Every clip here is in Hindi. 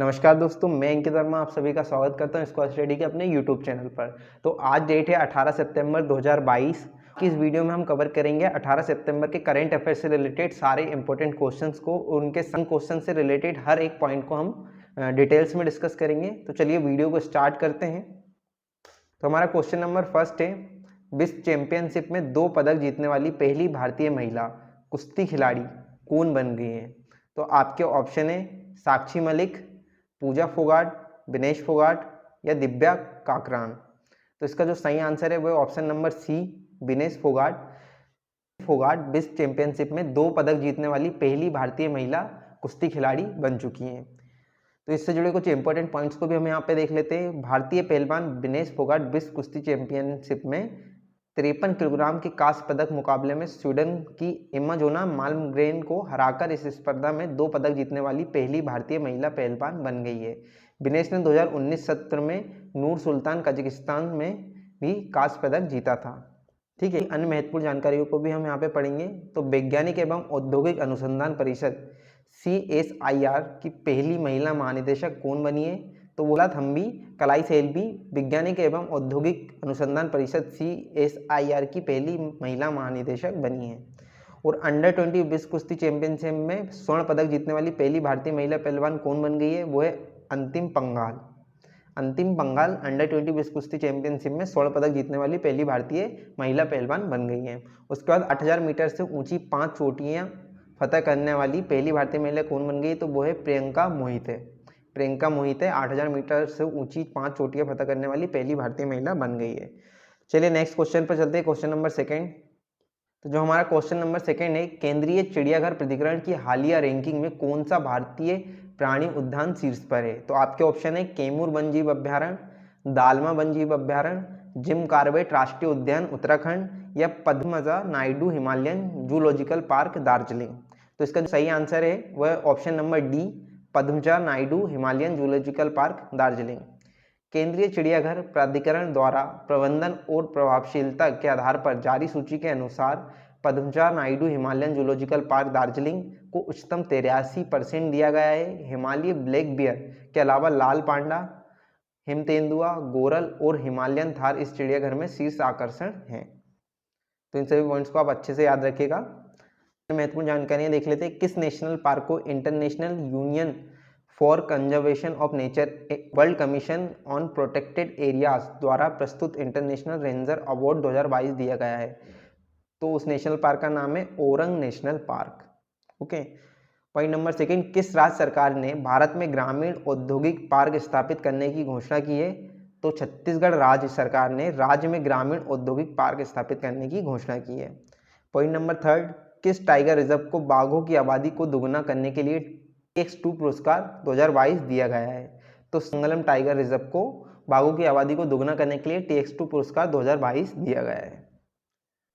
नमस्कार दोस्तों, मैं अंकित वर्मा आप सभी का स्वागत करता हूं स्क्वाड स्टडी के अपने यूट्यूब चैनल पर। तो आज डेट है 18 सितंबर 2022 की। इस वीडियो में हम कवर करेंगे 18 सितंबर के करंट अफेयर से रिलेटेड सारे इंपॉर्टेंट क्वेश्चंस को। उनके संग क्वेश्चन से रिलेटेड हर एक पॉइंट को हम डिटेल्स में डिस्कस करेंगे। तो चलिए वीडियो को स्टार्ट करते हैं। तो हमारा क्वेश्चन नंबर फर्स्ट है, विश्व चैंपियनशिप में 2 पदक जीतने वाली पहली भारतीय महिला कुश्ती खिलाड़ी कौन बन गई है? तो आपके ऑप्शन है साक्षी मलिक, पूजा फोगाट, विनेश फोगाट या दिव्या काकरान। तो इसका जो सही आंसर है वो option number C, Vinesh Phogat. Phogat विश्व चैंपियनशिप में 2 पदक जीतने वाली पहली भारतीय महिला कुश्ती खिलाड़ी बन चुकी हैं। तो इससे जुड़े कुछ इंपॉर्टेंट पॉइंट्स को भी हम यहाँ पे देख लेते हैं। भारतीय पहलवान विनेश फोगाट विश्व कुश्ती चैंपियनशिप में 53 किलोग्राम के कांस्य पदक मुकाबले में स्वीडन की एमाजोना माल्मग्रेन को हराकर इस स्पर्धा में 2 पदक जीतने वाली पहली भारतीय महिला पहलवान बन गई है। विनेश ने 2019 सत्र में नूर सुल्तान कजाकिस्तान में भी कांस्य पदक जीता था। ठीक है, अन्य महत्वपूर्ण जानकारियों को भी हम यहाँ पे पढ़ेंगे। तो वैज्ञानिक एवं औद्योगिक अनुसंधान परिषद CSIR की पहली महिला महानिदेशक कौन बनी है? तो वो थम्बी कलाई सेल्वी वैज्ञानिक एवं औद्योगिक अनुसंधान परिषद CSIR की पहली महिला महानिदेशक बनी है। और अंडर 20 विश्व कुश्ती चैंपियनशिप में स्वर्ण पदक जीतने वाली पहली भारतीय महिला पहलवान कौन बन गई है? वो है अंतिम पंघाल। अंतिम पंघाल अंडर 20 विश्व कुश्ती चैंपियनशिप में स्वर्ण पदक जीतने वाली पहली भारतीय महिला पहलवान बन गई हैं। उसके बाद 8000 मीटर से ऊंची 5 चोटियां फतह करने वाली पहली भारतीय महिला कौन बन गई? तो वो है प्रियंका मोहिते। प्रियंका मोहिते 8000 मीटर से ऊंची 5 चोटियां फतह करने वाली पहली भारतीय महिला बन गई है। चलिए नेक्स्ट क्वेश्चन पर चलते हैं, क्वेश्चन नंबर सेकेंड। तो जो हमारा क्वेश्चन नंबर सेकेंड है, केंद्रीय चिड़ियाघर प्राधिकरण की हालिया रैंकिंग में कौन सा भारतीय प्राणी उद्यान शीर्ष पर है? तो आपके ऑप्शन है कैमूर वन्यजीव अभ्यारण्य, दालमा वन्यजीव अभ्यारण्य, जिम कॉर्बेट राष्ट्रीय उद्यान उत्तराखंड या Padmaja Naidu Himalayan zoological park Darjeeling. तो इसका जो सही आंसर है वह option number D, Padmaja Naidu Himalayan zoological park Darjeeling. केंद्रीय चिड़ियाघर प्राधिकरण द्वारा प्रबंधन और प्रभावशीलता के आधार पर जारी सूची के अनुसार Padmaja Naidu Himalayan zoological park Darjeeling को उच्चतम 83% दिया गया है। हिमालय ब्लैक बियर के अलावा लाल पांडा, हिम तेंदुआ, गोरल और हिमालयन थार इस चिड़ियाघर में शीर्ष आकर्षण हैं। तो इन सभी पॉइंट्स को आप अच्छे से याद रखिएगा। महत्वपूर्ण जानकारियां देख लेते हैं। किस नेशनल पार्क को international union for conservation of nature world commission on protected areas द्वारा प्रस्तुत इंटरनेशनल रेंजर अवार्ड 2022 दिया गया है? तो उस नेशनल पार्क का नाम है orang national park. Okay, point number second, किस राज्य सरकार ने भारत में ग्रामीण औद्योगिक पार्क स्थापित करने की घोषणा की है? तो छत्तीसगढ़ राज्य सरकार ने राज्य में ग्रामीण औद्योगिक पार्क स्थापित करने की घोषणा की है। पॉइंट नंबर थर्ड, किस टाइगर रिजर्व को बाघों की आबादी को दोगुना करने के लिए TX2 पुरस्कार 2022 दिया गया है? तो संगलम टाइगर रिजर्व को बाघों की आबादी को दोगुना करने के लिए TX2 पुरस्कार 2022 दिया गया है।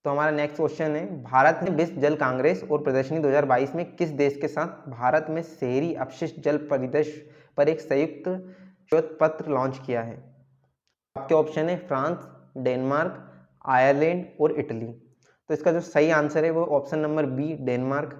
तो हमारा नेक्स्ट क्वेश्चन है, भारत ने विश्व जल कांग्रेस और प्रदर्शनी 2022 में किस देश के साथ भारत में शहरी अपशिष्ट जल परिदृश्य पर एक संयुक्त श्वेत पत्र लॉन्च किया है? आपके ऑप्शन है फ्रांस, डेनमार्क, आयरलैंड और इटली। तो इसका जो सही आंसर है वो ऑप्शन नंबर बी, डेनमार्क।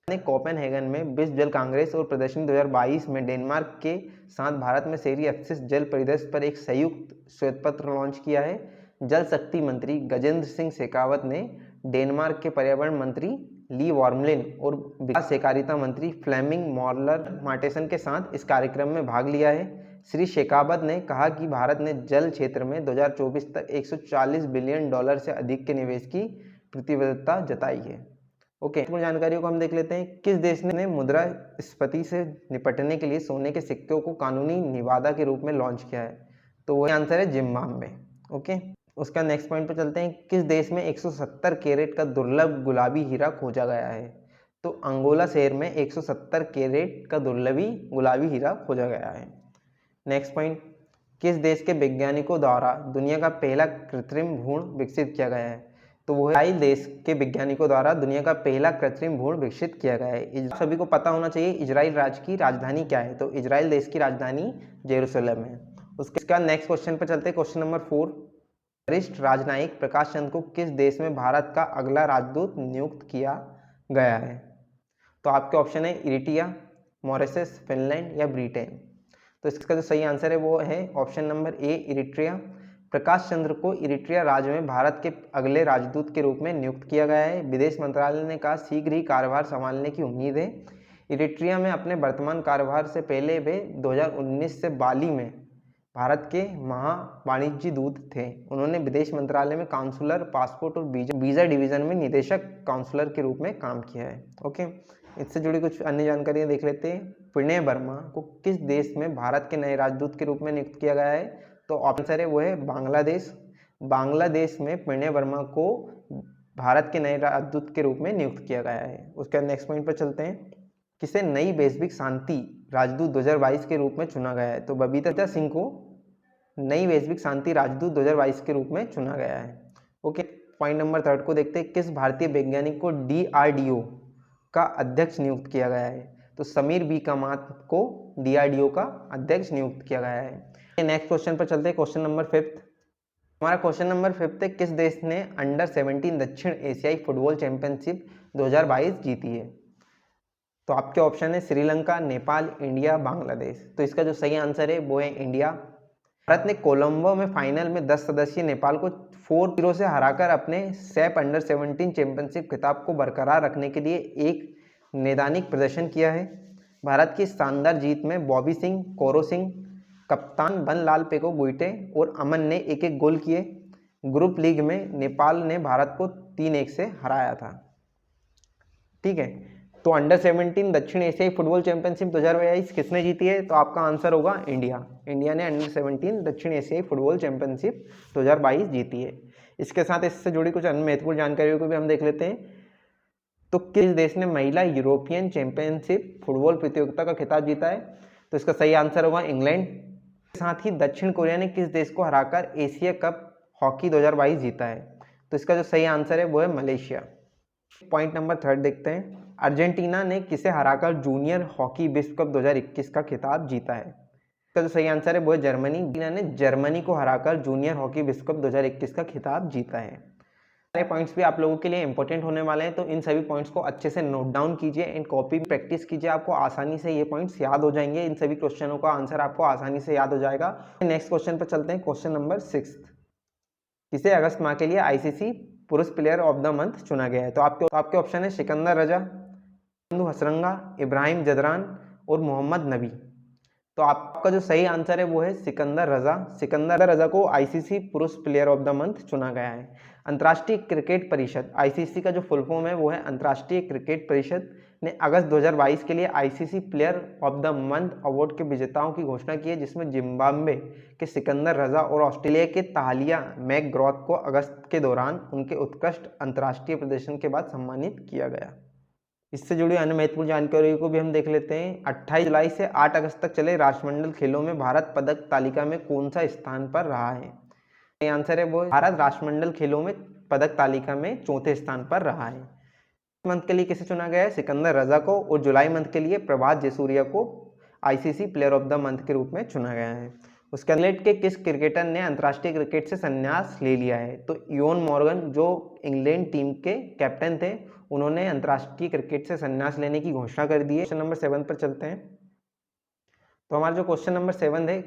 ने कोपेनहेगन में विश्व जल कांग्रेस और प्रदर्शनी 2022 में डेनमार्क के साथ भारत में शहरी अपशिष्ट जल परिदृश्य पर एक संयुक्त श्वेत पत्र लॉन्च किया है। जल शक्ति मंत्री गजेंद्र सिंह शेखावत ने डेनमार्क के पर्यावरण मंत्री ली वॉर्मलिन और विकास सहकारिता मंत्री फ्लेमिंग मॉर्लर मार्टेसन के साथ इस कार्यक्रम में भाग लिया है। श्री शेखावत ने कहा कि भारत ने जल क्षेत्र में 2024 तक $140 बिलियन से अधिक के निवेश की प्रतिबद्धता जताई है। ओके, जानकारियों को हम देख लेते हैं। किस देश ने मुद्रास्फीति से निपटने के लिए सोने के सिक्कों को कानूनी निवादा के रूप में लॉन्च किया है? तो वही आंसर है जिम्बाब्वे। ओके, उसका नेक्स्ट पॉइंट पर चलते हैं। किस देश में 170 कैरेट का दुर्लभ गुलाबी हीरा खोजा गया है? तो अंगोला शहर में 170 कैरेट का दुर्लभी गुलाबी हीरा खोजा गया है। नेक्स्ट पॉइंट, किस देश के वैज्ञानिकों द्वारा दुनिया का पहला कृत्रिम भ्रूण विकसित किया गया है? तो वो इजराइल देश के वैज्ञानिकों द्वारा दुनिया का पहला कृत्रिम भ्रूण विकसित किया गया है। सभी को पता होना चाहिए इजराइल राज्य की राजधानी क्या है? तो इजराइल देश की राजधानी जेरूसलम है। उसके बाद नेक्स्ट क्वेश्चन पर चलते हैं, क्वेश्चन नंबर 4। वरिष्ठ राजनयिक प्रकाश चंद को किस देश में भारत का अगला राजदूत नियुक्त किया गया है? तो आपके ऑप्शन है इरिट्रिया, मॉरिशस, फिनलैंड या ब्रिटेन। तो इसका जो सही आंसर है वो है option number A, Eritrea. Prakash Chandra को इरिट्रिया राज्य में भारत के अगले राजदूत के रूप में नियुक्त किया गया है। विदेश मंत्रालय ने कहा शीघ्र ही कार्यभार संभालने की उम्मीद है। इरिट्रिया में अपने वर्तमान कार्यभार से पहले वे 2019 से बाली में भारत के महा वाणिज्य दूत थे। उन्होंने विदेश मंत्रालय में काउंसलर, पासपोर्ट और वीजा डिवीजन में निदेशक काउंसलर के रूप में काम किया है। ओके, इससे जुड़ी कुछ अन्य जानकारियां देख लेते हैं। प्रणय वर्मा को किस देश में भारत के नए राजदूत के रूप में नियुक्त किया गया है? तो ऑप्शन है वो है बांग्लादेश। बांग्लादेश में प्रणय वर्मा को भारत के नए राजदूत के रूप में नियुक्त किया गया है। उसके बाद नेक्स्ट पॉइंट पर चलते हैं। किसे नई वैश्विक शांति राजदूत 2022 के रूप में चुना गया है? तो बबीता सिंह को नई वैश्विक शांति राजदूत 2022 के रूप में चुना गया है। ओके, पॉइंट नंबर 3 को देखते हैं। किस भारतीय वैज्ञानिक को DRDO का अध्यक्ष नियुक्त किया गया है? तो समीर बी कामत को DRDO का अध्यक्ष नियुक्त किया गया है। नेक्स्ट क्वेश्चन पर चलते हैं, क्वेश्चन नंबर 5। हमारा क्वेश्चन नंबर 5 है, किस देश ने अंडर 17 दक्षिण एशियाई फुटबॉल चैंपियनशिप 2022 जीती है? तो आपके ऑप्शन है श्रीलंका, नेपाल, इंडिया, बांग्लादेश। तो इसका जो सही आंसर है वो है इंडिया। भारत ने कोलंबो में फाइनल में 10 सदस्यीय नेपाल को 4-0 से हराकर अपने सैफ अंडर 17 चैंपियनशिप खिताब को बरकरार रखने के लिए एक नैदानिक प्रदर्शन किया है। भारत की शानदार जीत में बॉबी सिंह, कौरो सिंह, कप्तान बनलाल पेको गुइटे और अमन ने एक एक गोल किए। ग्रुप लीग में नेपाल ने भारत को 3-1 से हराया था। ठीक है, तो अंडर 17 दक्षिण एशियाई फुटबॉल चैंपियनशिप 2022 किसने जीती है? तो आपका आंसर होगा इंडिया। इंडिया ने अंडर 17 दक्षिण एशियाई फुटबॉल चैंपियनशिप 2022 जीती है। इसके साथ इससे जुड़ी कुछ अन्य महत्वपूर्ण जानकारियों को भी हम देख लेते हैं। तो किस देश ने महिला यूरोपियन चैंपियनशिप फुटबॉल प्रतियोगिता का खिताब जीता है? तो इसका सही आंसर होगा इंग्लैंड। साथ ही दक्षिण कोरिया ने किस देश को हराकर एशिया कप हॉकी 2022 जीता है? तो इसका जो सही आंसर है वो है मलेशिया। पॉइंट नंबर 3 देखते हैं। अर्जेंटीना ने किसे हराकर जूनियर हॉकी विश्व कप 2021 का खिताब जीता है? इसका जो सही आंसर है वो है जर्मनी। अर्जेंटीना ने जर्मनी को हराकर जूनियर हॉकी विश्व कप 2021 का खिताब जीता है। सारे पॉइंट्स भी आप लोगों के लिए इंपॉर्टेंट होने वाले हैं, तो इन सभी पॉइंट्स को अच्छे से नोट डाउन कीजिए एंड कॉपी प्रैक्टिस कीजिए। आपको आसानी से ये पॉइंट्स याद हो जाएंगे। इन सभी क्वेश्चनों का आंसर आपको आसानी से याद हो जाएगा। नेक्स्ट क्वेश्चन पर चलते हैं, क्वेश्चन नंबर 6। किसे अगस्त माह के लिए ICC पुरुष प्लेयर ऑफ द मंथ चुना गया है? तो आपके ऑप्शन है सिकंदर रजा, हसरंगा, इब्राहिम जदरान और मोहम्मद नबी। तो आपका जो सही आंसर है वो है सिकंदर रजा। सिकंदर रजा को ICC पुरुष प्लेयर ऑफ द मंथ चुना गया है। अंतर्राष्ट्रीय क्रिकेट परिषद ICC का जो फुल फॉर्म है वो है अंतर्राष्ट्रीय क्रिकेट परिषद ने अगस्त 2022 के लिए ICC player of the month award के विजेताओं की घोषणा की है, जिसमें जिम्बाब्वे के सिकंदर रजा और ऑस्ट्रेलिया के तालिया मैकग्रॉथ को अगस्त के दौरान उनके उत्कृष्ट अंतर्राष्ट्रीय प्रदर्शन के बाद सम्मानित किया गया। इससे जुड़ी अन्य महत्वपूर्ण जानकारियों को भी हम देख लेते हैं। 28 जुलाई से 8 अगस्त तक चले राष्ट्रमंडल खेलों में भारत पदक तालिका में कौन सा स्थान पर रहा है? सही आंसर है वो भारत राष्ट्रमंडल खेलों में पदक तालिका में 4थे स्थान पर रहा है। मंथ के लिए किसे चुना गया है? सिकंदर रजा को। और जुलाई मंथ के लिए प्रभात जयसूर्या को ICC player of the month के रूप में चुना गया है। उसके इंग्लैंड के किस क्रिकेटर ने अंतर्राष्ट्रीय क्रिकेट से संन्यास ले लिया है? तो इयोन मॉर्गन जो इंग्लैंड टीम के कैप्टन थे, उन्होंने अंतर्राष्ट्रीय क्रिकेट से संन्यास लेने की घोषणा कर दी है। क्वेश्चन नंबर 7 पर चलते हैं। तो हमारा जो क्वेश्चन नंबर 7 है,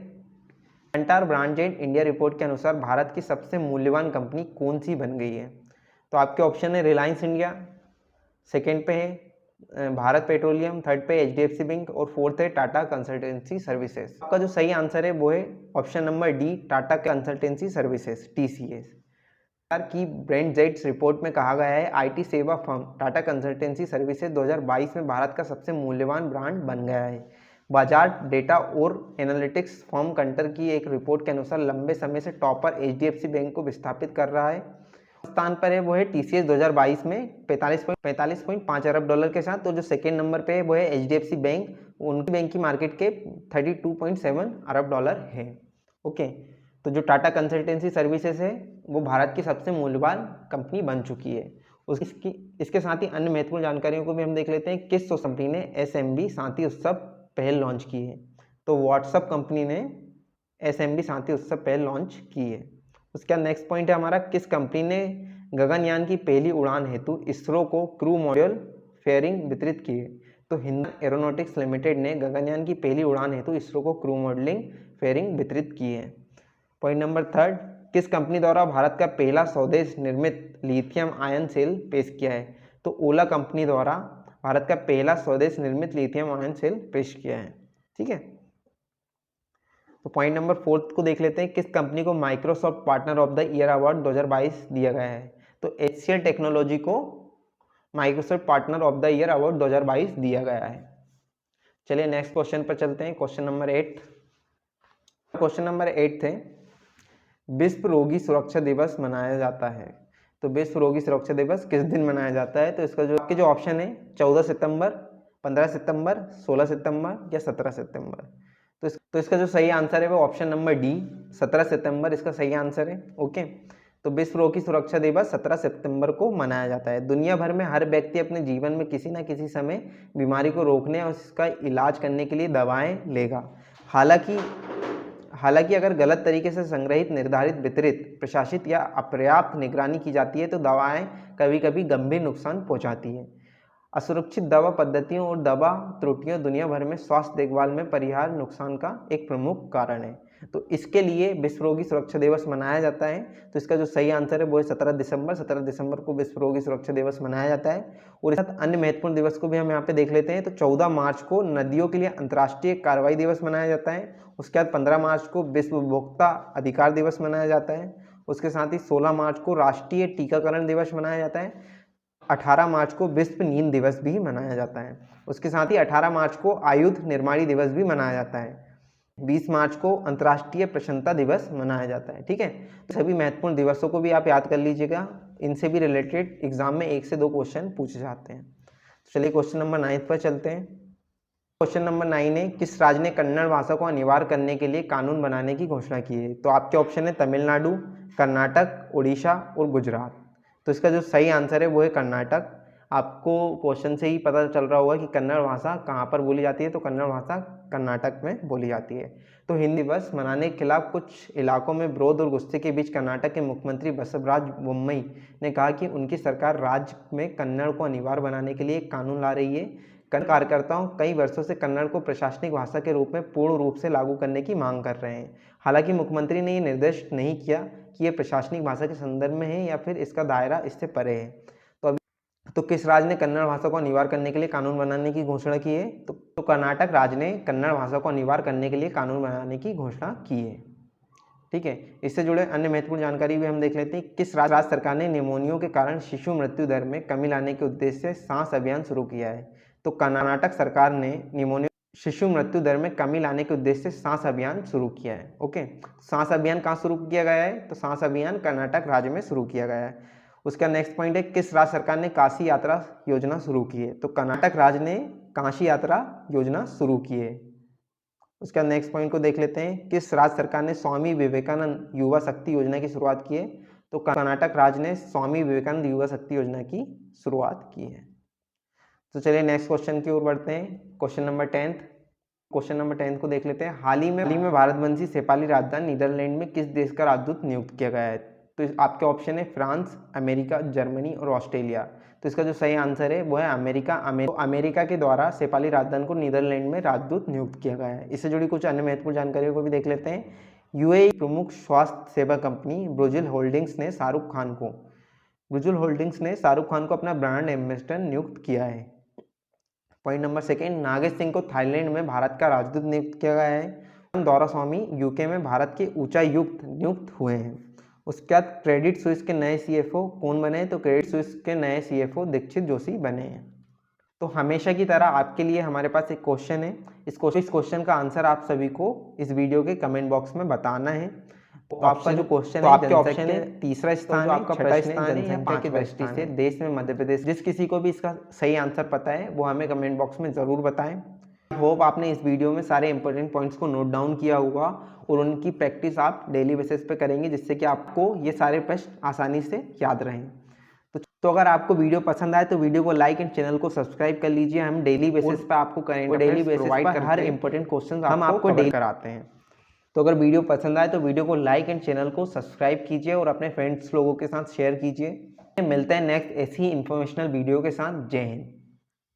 कंटार ब्रांडजेट इंडिया रिपोर्ट के अनुसार भारत की सबसे मूल्यवान कंपनी कौन सी बन गई है? तो आपके ऑप्शन है रिलायंस इंडिया, सेकेंड पे है भारत पेट्रोलियम, थर्ड पे HDFC बैंक और फोर्थ है टाटा कंसल्टेंसी सर्विसेज। आपका जो सही आंसर है वो है option number D, Tata consultancy services, TCS। की ब्रांडजेट्स रिपोर्ट में कहा गया है IT सेवा फर्म टाटा कंसल्टेंसी सर्विसेज 2022 में भारत का सबसे मूल्यवान ब्रांड बन गया है। बाजार डेटा और एनालिटिक्स फर्म कंटर की एक रिपोर्ट के अनुसार लंबे समय से टॉपर HDFC बैंक को विस्थापित कर रहा है। स्थान पर है वो है TCS 2022 में 45.5 अरब डॉलर के साथ। तो जो सेकेंड नंबर पे है वो है HDFC बैंक, उनकी बैंक की मार्केट के 32.7 अरब डॉलर है। ओके, तो जो टाटा कंसल्टेंसी सर्विसेज है वो भारत की सबसे मूल्यवान कंपनी बन चुकी है। इसके साथ ही अन्य महत्वपूर्ण जानकारियों को भी हम देख लेते हैं। किस कंपनी ने SMB शांति उत्सव पहल लॉन्च की है? तो व्हाट्सएप कंपनी ने SMB शांति उत्सव पहल लॉन्च की है। उसका नेक्स्ट पॉइंट है हमारा, किस कंपनी ने गगनयान की पहली उड़ान हेतु इसरो को क्रू मॉड्यूल फेयरिंग वितरित की है? तो हिंदुस्तान एरोनॉटिक्स लिमिटेड ने गगनयान की पहली उड़ान हेतु इसरो को क्रू मॉडलिंग फेयरिंग वितरित की है। पॉइंट नंबर 3, किस कंपनी द्वारा भारत का पहला स्वदेश निर्मित लिथियम आयन सेल पेश किया है? तो ओला कंपनी द्वारा भारत का पहला स्वदेश निर्मित लिथियम आयन सेल पेश किया है। ठीक है, तो पॉइंट नंबर 4 को देख लेते हैं। किस कंपनी को Microsoft partner of the year award 2022 दिया गया है? तो HCL टेक्नोलॉजी को Microsoft partner of the year award 2022 दिया गया है। चलिए नेक्स्ट क्वेश्चन पर चलते हैं। क्वेश्चन नंबर 8 है, विश्व रोगी सुरक्षा दिवस मनाया जाता है। तो विश्व रोगी सुरक्षा दिवस किस दिन मनाया जाता है? तो इसका जो आपके जो ऑप्शन है 14 सितंबर, 15 सितंबर, 16 सितंबर या 17 सितंबर। तो इसका जो सही आंसर है वो ऑप्शन नंबर डी, 17 सितंबर इसका सही आंसर है। ओके, तो विश्व रोगी सुरक्षा दिवस 17 सितंबर को मनाया जाता है। दुनिया भर में हर व्यक्ति अपने जीवन में किसी न किसी समय बीमारी को रोकने और इसका इलाज करने के लिए दवाएं लेगा। हालांकि अगर गलत तरीके से संग्रहित, निर्धारित, वितरित, प्रशासित या अपर्याप्त निगरानी की जाती है तो दवाएं कभी कभी गंभीर नुकसान पहुंचाती है। असुरक्षित दवा पद्धतियों और दवा त्रुटियां दुनिया भर में स्वास्थ्य देखभाल में परिहार नुकसान का एक प्रमुख कारण है। तो इसके लिए विश्व रोगी सुरक्षा दिवस मनाया जाता है। तो इसका जो सही आंसर है वो है 17 दिसंबर को विश्व रोगी सुरक्षा दिवस मनाया जाता है। और इस साथ अन्य महत्वपूर्ण दिवस को भी हम यहाँ पे देख लेते हैं। तो 14 मार्च को नदियों के लिए अंतर्राष्ट्रीय कार्रवाई दिवस मनाया जाता है। उसके बाद 15 मार्च को विश्व उपभोक्ता अधिकार दिवस मनाया जाता है। उसके साथ ही 16 मार्च को राष्ट्रीय टीकाकरण दिवस मनाया जाता है। 18 मार्च को विश्व नींद दिवस भी मनाया जाता है। उसके साथ ही 18 मार्च को आयुध निर्माणी दिवस भी मनाया जाता है। 20 मार्च को अंतर्राष्ट्रीय प्रसन्नता दिवस मनाया जाता है। ठीक है, तो सभी महत्वपूर्ण दिवसों को भी आप याद कर लीजिएगा, इनसे भी रिलेटेड एग्जाम में 1 से 2 क्वेश्चन पूछे जाते हैं। चलिए क्वेश्चन नंबर 9 पर चलते हैं। क्वेश्चन नंबर 9 है, किस राज्य ने कन्नड़ भाषा को अनिवार्य करने के लिए कानून बनाने की घोषणा की है? तो आपके ऑप्शन है तमिलनाडु, कर्नाटक, उड़ीसा और गुजरात। तो इसका जो सही आंसर है वो है कर्नाटक। आपको क्वेश्चन से ही पता चल रहा होगा कि कन्नड़ भाषा कहाँ पर बोली जाती है। तो कन्नड़ भाषा कर्नाटक में बोली जाती है। तो हिंदी दिवस मनाने के खिलाफ कुछ इलाकों में विरोध और गुस्से के बीच कर्नाटक के मुख्यमंत्री बसवराज बोम्मई ने कहा कि उनकी सरकार राज्य में कन्नड़ को अनिवार्य बनाने के लिए एक कानून ला रही है। कन्नड़ कार्यकर्ताओं कई वर्षों से कन्नड़ को प्रशासनिक भाषा के रूप में पूर्ण रूप से लागू करने की मांग कर रहे हैं। हालांकि मुख्यमंत्री ने ये निर्देश नहीं किया कि ये प्रशासनिक भाषा के संदर्भ में है या फिर इसका दायरा इससे परे है। तो किस राज्य ने कन्नड़ भाषा को अनिवार्य करने के लिए कानून बनाने की घोषणा की है? तो कर्नाटक राज्य ने कन्नड़ भाषा को अनिवार्य करने के लिए कानून बनाने की घोषणा की है। ठीक है, इससे जुड़े अन्य महत्वपूर्ण जानकारी भी हम देख लेते हैं। किस राज्य सरकार ने निमोनिया के कारण शिशु मृत्यु दर में कमी लाने के उद्देश्य से सांस अभियान शुरू किया है? तो कर्नाटक सरकार ने निमोनिया शिशु मृत्यु दर में कमी लाने के उद्देश्य से सांस अभियान शुरू किया है। ओके, सांस अभियान कहाँ शुरू किया गया है? तो सांस अभियान कर्नाटक राज्य में शुरू किया गया है। उसका नेक्स्ट पॉइंट है, किस राज्य सरकार ने काशी यात्रा योजना शुरू की है? तो कर्नाटक राज्य ने काशी यात्रा योजना शुरू की है। उसका नेक्स्ट पॉइंट को देख लेते हैं, किस राज्य सरकार ने स्वामी विवेकानंद युवा शक्ति योजना की शुरुआत की है? तो कर्नाटक राज्य ने स्वामी विवेकानंद युवा शक्ति योजना की शुरुआत की है। तो चलिए नेक्स्ट क्वेश्चन की ओर बढ़ते हैं। क्वेश्चन नंबर 10 को देख लेते हैं। हाल ही में भारतवंशी नेपाली राजधानी नीदरलैंड में किस देश का राजदूत नियुक्त किया गया है? तो आपके ऑप्शन है फ्रांस, अमेरिका, जर्मनी और ऑस्ट्रेलिया। तो इसका जो सही आंसर है वो है अमेरिका। अमेरिका के द्वारा नेपाली राजधानी को नीदरलैंड में राजदूत नियुक्त किया गया है। इससे जुड़ी कुछ अन्य महत्वपूर्ण जानकारियों को भी देख लेते हैं। यूएई प्रमुख स्वास्थ्य सेवा कंपनी ब्रुजुल होल्डिंग्स ने शाहरुख खान को अपना ब्रांड एम्बेसडर नियुक्त किया है। पॉइंट नंबर 2, नागेश सिंह को थाईलैंड में भारत का राजदूत नियुक्त किया गया है। दौरास्वामी यूके में भारत के उच्चायुक्त नियुक्त हुए हैं। उसके बाद क्रेडिट स्विस के नए सीएफओ कौन बने? तो क्रेडिट स्विस के नए सीएफओ दीक्षित जोशी बने हैं। तो हमेशा की तरह आपके लिए हमारे पास एक क्वेश्चन है। इस क्वेश्चन का आंसर आप सभी को इस वीडियो के कमेंट बॉक्स में बताना है। तो आपका जो क्वेश्चन है, आपके ऑप्शन है तीसरा स्थान, आपका प्रश्न है जनसंख्या की दृष्टि से देश में मध्य प्रदेश। जिस किसी को भी इसका सही आंसर पता है वो हमें कमेंट बॉक्स में जरूर बताएं। होप आपने इस वीडियो में सारे इंपॉर्टेंट पॉइंट्स को नोट डाउन किया होगा और उनकी प्रैक्टिस आप डेली बेसिस पे करेंगे, जिससे कि आपको ये सारे प्रश्न आसानी से याद रहें। तो अगर आपको वीडियो पसंद आए तो वीडियो को लाइक एंड चैनल को सब्सक्राइब कर लीजिए। हम डेली बेसिस पे आपको करेंगे, डेली बेसिस पर हर इंपॉर्टेंट क्वेश्चन हम आपको डेली कराते हैं। तो अगर वीडियो पसंद आए तो वीडियो को लाइक एंड चैनल को सब्सक्राइब कीजिए और अपने फ्रेंड्स लोगों के साथ शेयर कीजिए। मिलते हैं नेक्स्ट ऐसी ही इंफॉर्मेशनल वीडियो के साथ। जय हिंद।